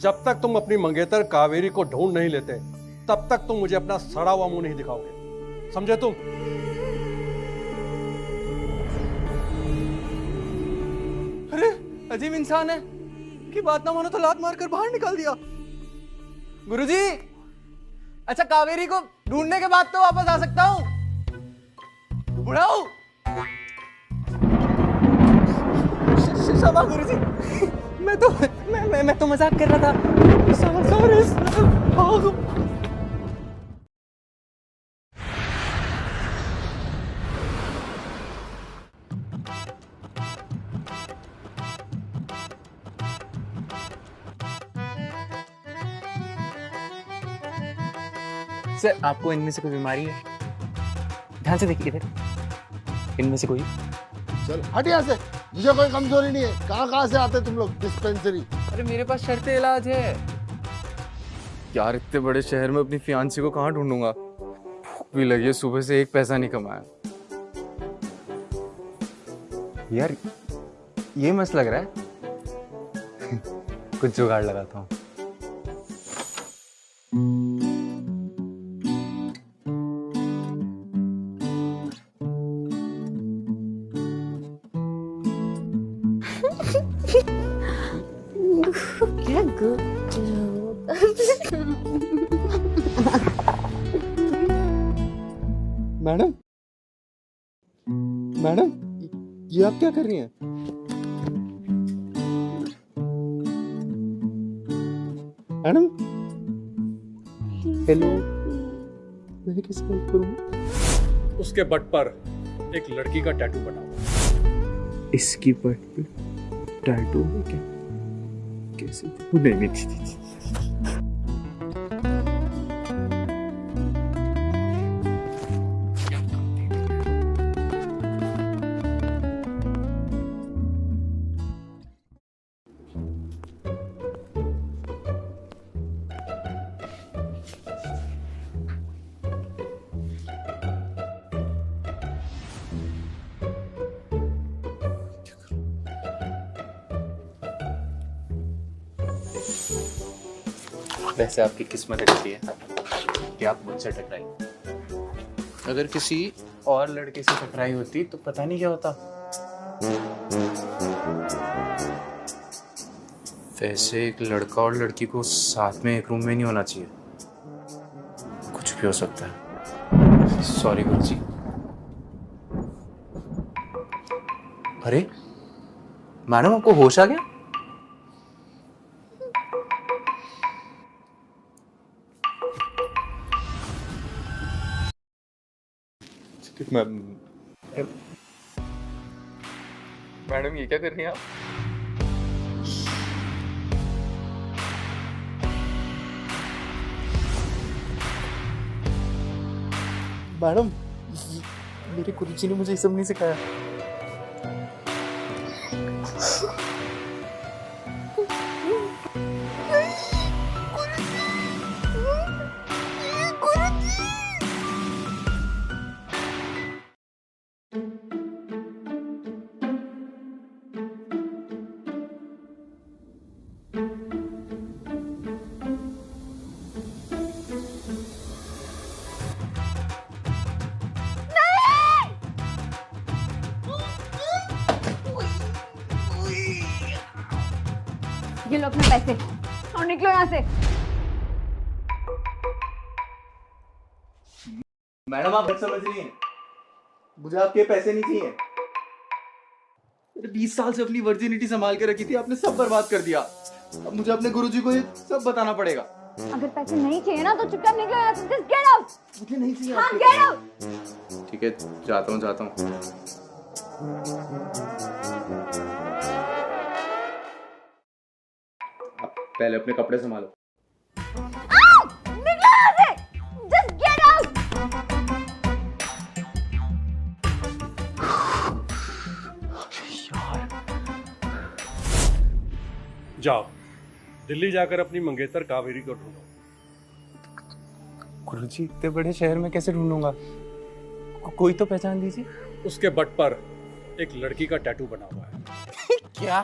जब तक तुम अपनी मंगेतर कावेरी को ढूंढ नहीं लेते तब तक तुम मुझे अपना सड़ा हुआ मुंह नहीं दिखाओगे, समझे तुम? अरे अजीब इंसान है कि बात ना मानो तो लात मारकर बाहर निकाल दिया। गुरुजी, अच्छा कावेरी को ढूंढने के बाद तो वापस आ सकता हूँ। बुढ़ाऊ क्षमा गुरुजी, मैं तो मजाक कर रहा था। सॉरी। सर, आपको इनमें से कोई बीमारी है? ध्यान से देखिए इधर, इनमें से कोई? चल हट यहाँ से, मुझे कोई कमजोरी नहीं है। कहाँ से आते तुम लोग डिस्पेंसरी? अरे मेरे पास शर्ते इलाज है यार। इतने बड़े शहर में अपनी फियांसी को कहाँ ढूंढूंगा? भूख भी लगी है, सुबह से एक पैसा नहीं कमाया यार। ये मस्त लग रहा है। कुछ जुगाड़ लगाता हूँ। क्या गुड मैडम, मैडम, ये आप क्या कर रही हैं? मैडम, हेलो, मैं कैसे हेल्प करूँ? उसके बट पर एक लड़की का टैटू बना हुआ। इसकी पट पे टैटू है क्या? कैसे? नहीं। वैसे आपकी किस्मत अच्छी है कि आप मुझसे टकराई। अगर किसी और लड़के से टकराई होती तो पता नहीं क्या होता। वैसे एक लड़का और लड़की को साथ में एक रूम में नहीं होना चाहिए, कुछ भी हो सकता है। सॉरी गुरुजी। अरे मैडम, आपको होश आ गया? मैडम, ये क्या कर रही हैं आप? मैडम, मेरे गुरुजी ने मुझे ये सब नहीं सिखाया। ये लो अपने पैसे और निकलो यहाँ से। मैडम, आप गलत समझ रही हैं। मुझे आपके पैसे नहीं चाहिए। 20 साल से अपनी वर्जिनिटी संभाल के रखी थी, आपने सब बर्बाद कर दिया। अब मुझे अपने गुरुजी को ये सब बताना पड़ेगा। अगर पैसे नहीं चाहिए ना तो चुपचाप निकलो यहाँ से। Just get out. मुझे नहीं चाहिए। हाँ, गेट आउट। ठीक है, जाता हूँ। आप पहले अपने कपड़े संभालो। निकलो यहाँ से। Just get out. जाओ, दिल्ली जाकर अपनी मंगेतर कावेरी को ढूंढो। गुरुजी, इतने बड़े शहर में कैसे ढूंढूंगा? कोई तो पहचान दीजिए। उसके बट पर एक लड़की का टैटू बना हुआ है। क्या?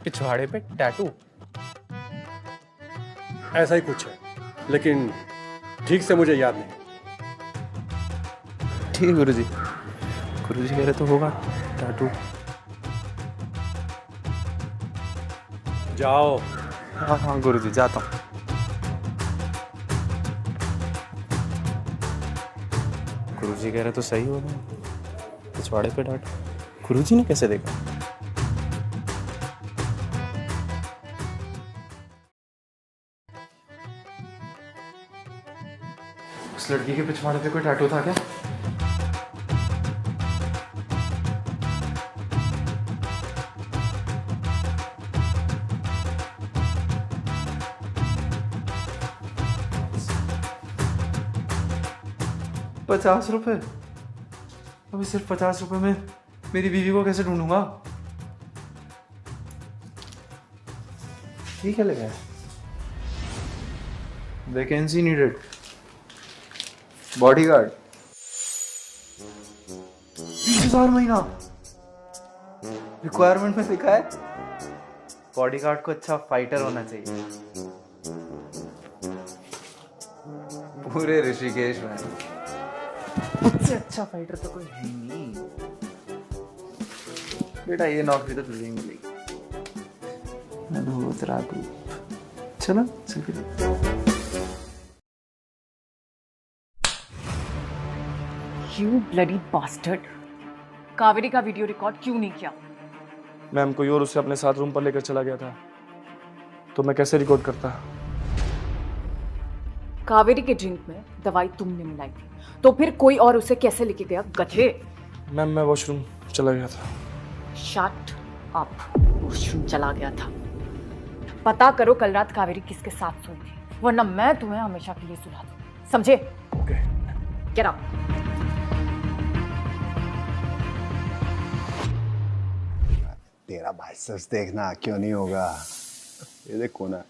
पिछवाड़े पे टैटू? ऐसा ही कुछ है, लेकिन ठीक से मुझे याद नहीं। ठीक है गुरुजी, गुरुजी कह रहे तो होगा टैटू। जाओ। हाँ हाँ गुरुजी, जाता हूँ। गुरुजी कह रहे तो सही होगा, पिछवाड़े पे टैटू। गुरुजी ने कैसे देखा? उस लड़की के पिछवाड़े पे कोई टैटू था क्या? ₹50? अभी सिर्फ ₹50 में मेरी बीवी को कैसे ढूंढूंगा? ये क्या लगा है? वैकेंसी नीडेड, बॉडीगार्ड, 20,000 महीना। रिक्वायरमेंट में लिखा है बॉडीगार्ड को अच्छा फाइटर होना चाहिए। पूरे ऋषिकेश में मुझसे अच्छा फाइटर तो कोई है ही नहीं। बेटा ये नौकरी तो तुझे ही मिलेगी। अद्भुत राघव, चलो चलिए। You bloody bastard! कावेरी का वीडियो रिकॉर्ड क्यों नहीं किया? मैम कोई और उसे अपने साथ रूम पर लेकर चला गया था, तो मैं कैसे रिकॉर्ड करता? कावेरी के ड्रिंक में दवाई तुमने मिलाई थी, तो फिर कोई और उसे कैसे लेके गया गधे? मैम मैं वॉशरूम चला गया था। Shut up! वॉशरूम चला गया था। पता करो कल रात कावेरी किसके साथ सोई थी, वरना मैं तुम्हें हमेशा के लिए सुला दूं। समझे? ओके। Get out. तेरा बाइसेप्स देखना क्यों नहीं होगा? ये देखो ना।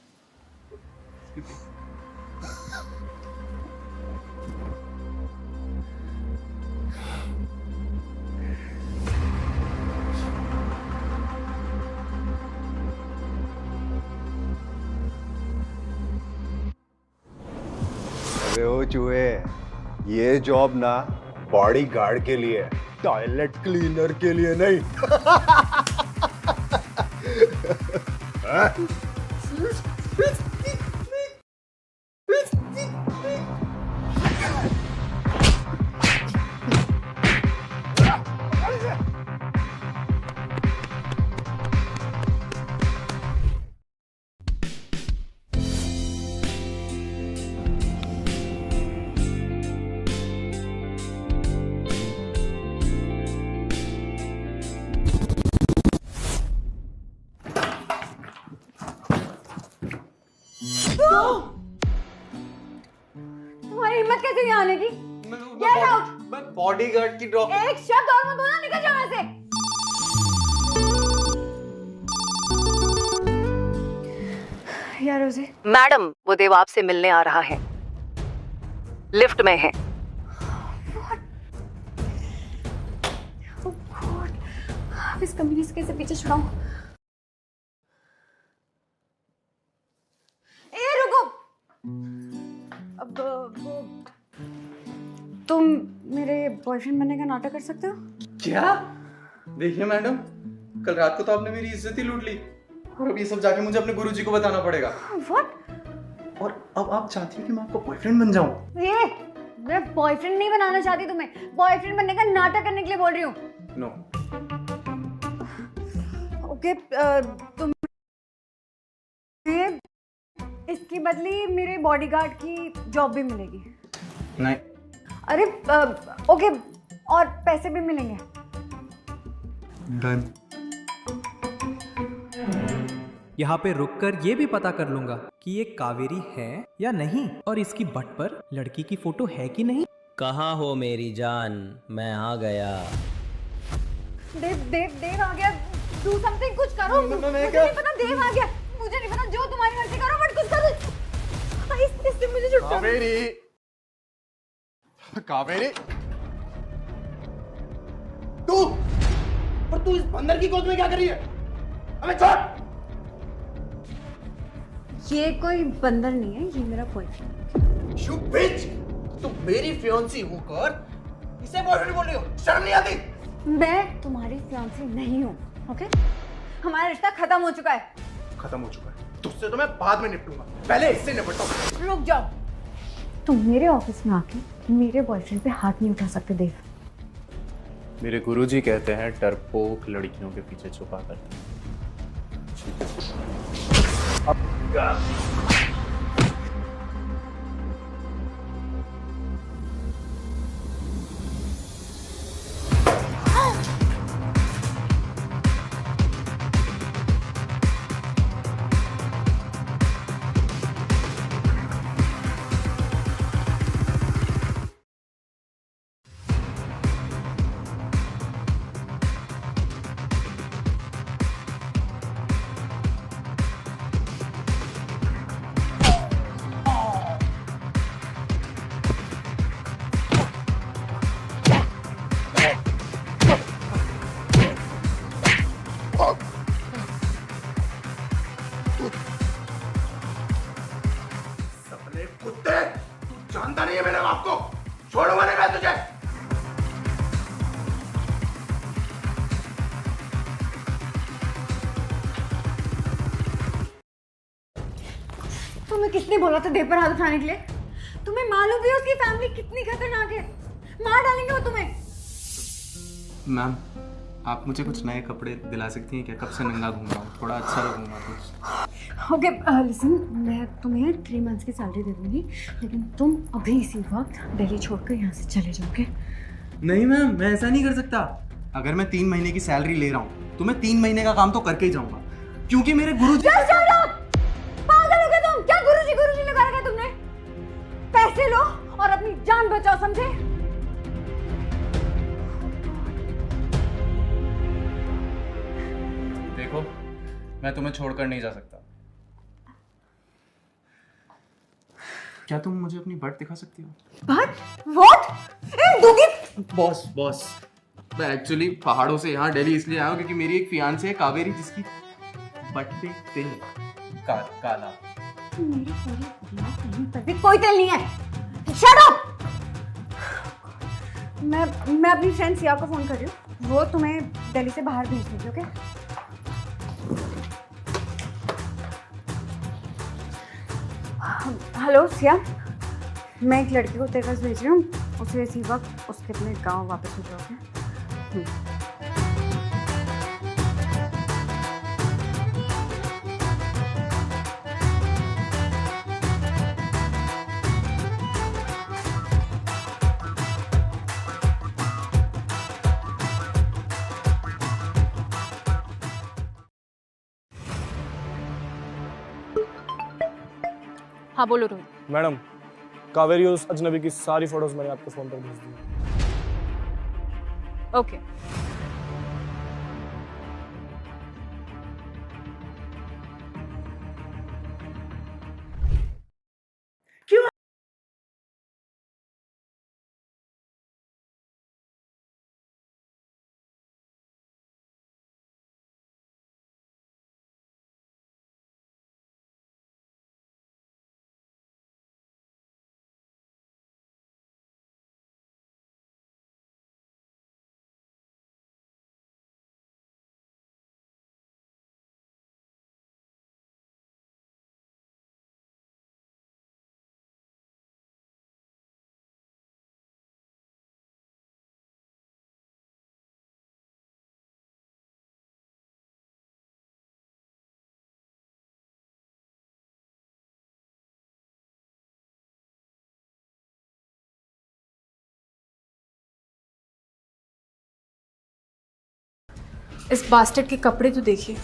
अरे ओ चूहे, ये जॉब ना बॉडी गार्ड के लिए, टॉयलेट क्लीनर के लिए नहीं। तुम्हारी हिम्मत कैसे हुई आने की? Get out! मैं बॉडीगार्ड की ड्रॉप। एक शब्द और मत बोलना, निकल जाओ यहाँ से। यार रोजी, मैडम, वो देव आपसे मिलने आ रहा है। लिफ्ट में है। oh God, अब इस कमीने से कैसे पीछे छुड़ाऊं? ए रुको, अब वो तुम मेरे बॉयफ्रेंड बनने का नाटक कर सकते हो? क्या? देखिए मैडम, कल रात को तो आपने मेरी इज्जत ही लूट ली, और अब ये सब जाके मुझे अपने गुरुजी को बताना पड़ेगा। What? और अब आप चाहती हो कि मैं आपका बॉयफ्रेंड बन जाऊं? ये मैं बॉयफ्रेंड नहीं बनाना चाहती तुम्हें, बॉयफ्रेंड बनने का नाटक करने के लिए बोल रही हूँ। नो। ओके, तुम इसकी बदली मेरे बॉडीगार्ड की जॉब भी मिलेगी। नहीं। अरे ओके, और पैसे भी मिलेंगे। डन। यहाँ पे रुककर ये भी पता कर लूंगा कि ये कावेरी है या नहीं, और इसकी बट पर लड़की की फोटो है कि नहीं। कहाँ हो मेरी जान, मैं आ गया। देव आ गया। डू समथिंग, कुछ करो। मुझे नहीं पता, देव आ गया। मुझे नहीं पता, जो तुम्हारी मर्जी करो, बट कुछ करो। इससे मुझे छुटकारा। कावेरी, तू पर तू इस बंदर की गोद में क्या कर रही है? हमें छोड़। ये कोई बंदर नहीं है, ये मेरा बॉयफ्रेंड। You bitch! तुम मेरी फियांसी होकर इसे बॉयफ्रेंड बोल रही हो? शर्म नहीं आती? मैं तुम्हारी फियांसी नहीं हूँ, ओके? हमारा रिश्ता खत्म हो चुका है। खत्म हो चुका है। तुझसे तो मैं बाद में निपटूंगा, पहले इससे निपटता हूँ। रुक जाओ। तुम मेरे ऑफिस में आके मेरे बॉयफ्रेंड पे हाथ नहीं उठा सकते देव। मेरे गुरुजी कहते हैं डरपोक लड़कियों के पीछे छुपा कर। सपने कुत्ते, तू जानता नहीं है मेरे बाप को। छोड़ूंगा नहीं मैं तुझे। तुम्हें किसने बोला था देव पर हाथ उठाने के लिए? तुम्हें मालूम भी है उसकी फैमिली कितनी खतरनाक है, मार डालेंगे वो तुम्हें। मैम, आप मुझे कुछ नए कपड़े दिला सकती हैं क्या? कब से नंगा घूम रहा हूँ, थोड़ा अच्छा लगूंगा कुछ। ओके लिसन, मैं तुम्हें 3 मंथ्स की सैलरी दे दूंगी, लेकिन तुम अभी इसी वक्त दिल्ली छोड़कर यहाँ से चले जाओगे। नहीं मैम, मैं ऐसा नहीं कर सकता। अगर मैं 3 महीने की सैलरी ले रहा हूँ तो मैं 3 महीने का काम तो करके ही जाऊंगा, क्योंकि मेरे गुरुजी। पागल हो गए तुम? क्या गुरुजी लगा रखा है तुमने? पैसे लो और अपनी जान बचाओ, समझे? देखो, मैं तुम्हें छोड़कर नहीं जा सकता। क्या तुम मुझे अपनी बट दिखा सकती हो? But what? दूंगी। बॉस, मैं एक्चुअली पहाड़ों से यहाँ दिल्ली इसलिए आया हूँ क्योंकि मेरी एक फियांसे है कावेरी, जिसकी बट पे तिल काला। मेरी पूरी पर भी कोई तेल नहीं है। Shut up. मैं अपनी फ्रेंड सिया को फोन कर रही हूँ, वो तुम्हें दिल्ली से बाहर भेज देगी, ओके? हेलो सिया, मैं एक लड़की को तेरे पास भेज रही हूँ, उसे इसी वक्त उसके अपने गांव वापस हो जाओगे। हाँ बोलो रोहित। मैडम, कावेरी और उस अजनबी की सारी फोटोज मैंने आपके फोन पर भेज दी। ओके इस बास्टेट के कपड़े तो देखिए।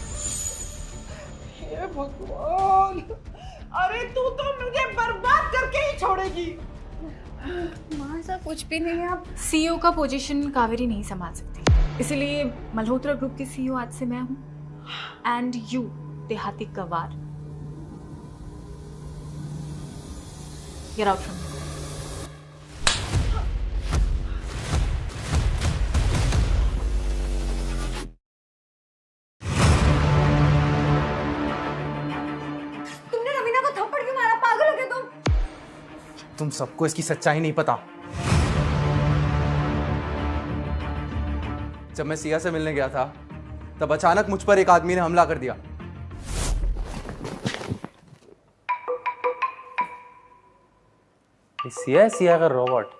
हे भगवान, अरे तू तो मुझे बर्बाद करके ही छोड़ेगी। माँ ऐसा कुछ भी नहीं है। आप सीईओ का पोजीशन कावेरी नहीं संभाल सकती, इसीलिए मल्होत्रा ग्रुप की सीईओ आज से मैं हूँ। एंड यू देहाती गवार, गेट आउट फ्रॉम। तुम सबको इसकी सच्चाई नहीं पता। जब मैं सिया से मिलने गया था तब अचानक मुझ पर एक आदमी ने हमला कर दिया। सिया का रोबोट।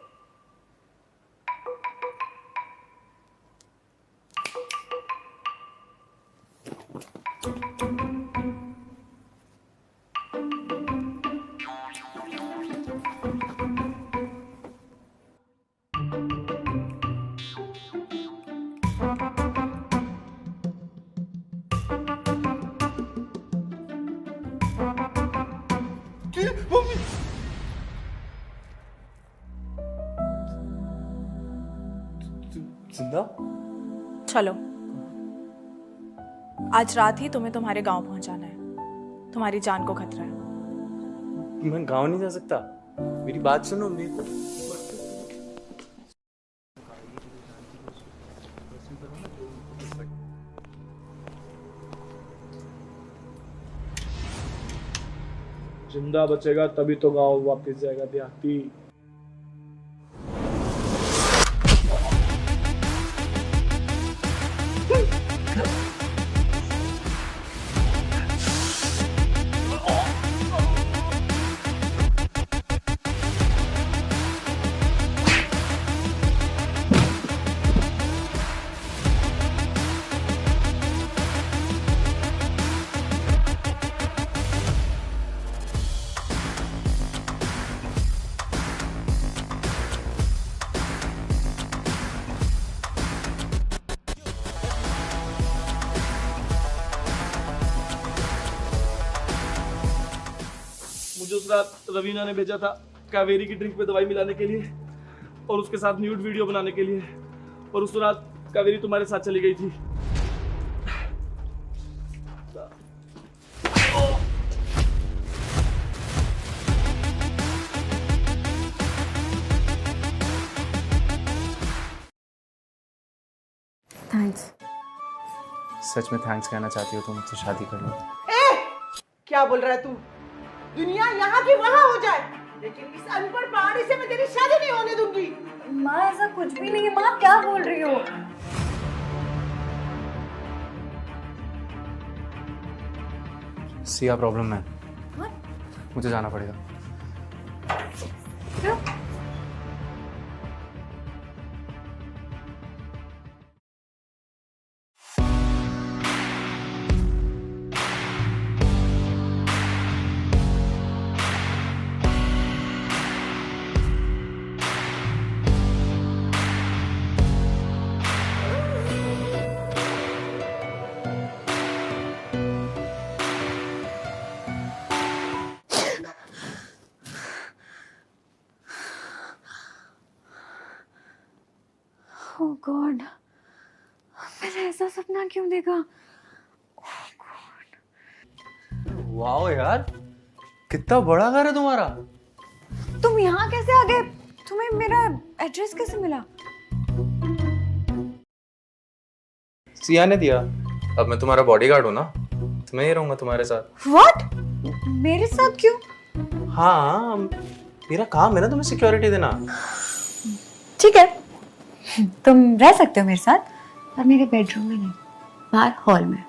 जिंदा? चलो, आज रात ही तुम्हें तुम्हारे गांव पहुंचाना है। तुम्हारी जान को खतरा है। मैं गांव नहीं जा सकता। मेरी बात सुनो। जिंदा बचेगा तभी तो गांव वापस जाएगा देहाती। मुझे उस रात रवीना ने भेजा था कावेरी की ड्रिंक में दवाई मिलाने के लिए और उसके साथ न्यूड वीडियो बनाने के लिए, और उस रात कावेरी तुम्हारे साथ चली गई थी। थैंक्स। सच में थैंक्स कहना चाहती हो तो मुझसे शादी कर लो। क्या बोल रहा है तू? दुनिया यहाँ की वहाँ हो जाए, लेकिन इस अनपढ़ पहाड़ी से मैं तेरी शादी नहीं होने दूंगी। माँ ऐसा कुछ भी नहीं है। माँ क्या बोल रही हो? सिया प्रॉब्लम है। मुझे जाना पड़ेगा। क्यों? Oh God, मैंने ऐसा सपना क्यों देखा? वाओ यार, कितना बड़ा घर है तुम्हारा। तुम यहाँ कैसे आ गए? तुम्हें मेरा एड्रेस कैसे मिला? सिया ने दिया। अब मैं तुम्हारा बॉडीगार्ड हूँ ना, तो मैं ही रहूंगा तुम्हारे साथ। What? मेरे साथ क्यों? हाँ, मेरा काम है ना तुम्हें सिक्योरिटी देना। ठीक है, तुम रह सकते हो मेरे साथ, पर मेरे बेडरूम में नहीं, बाहर हॉल में।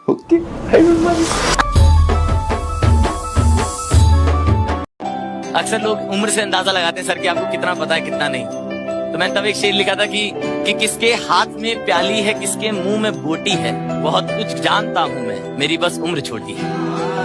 ओके, अक्सर लोग उम्र से अंदाजा लगाते हैं सर कि आपको कितना पता है कितना नहीं। तो मैंने तब एक शेर लिखा था कि किसके हाथ में प्याली है, किसके मुंह में बोटी है, बहुत कुछ जानता हूं मैं, मेरी बस उम्र छोटी है।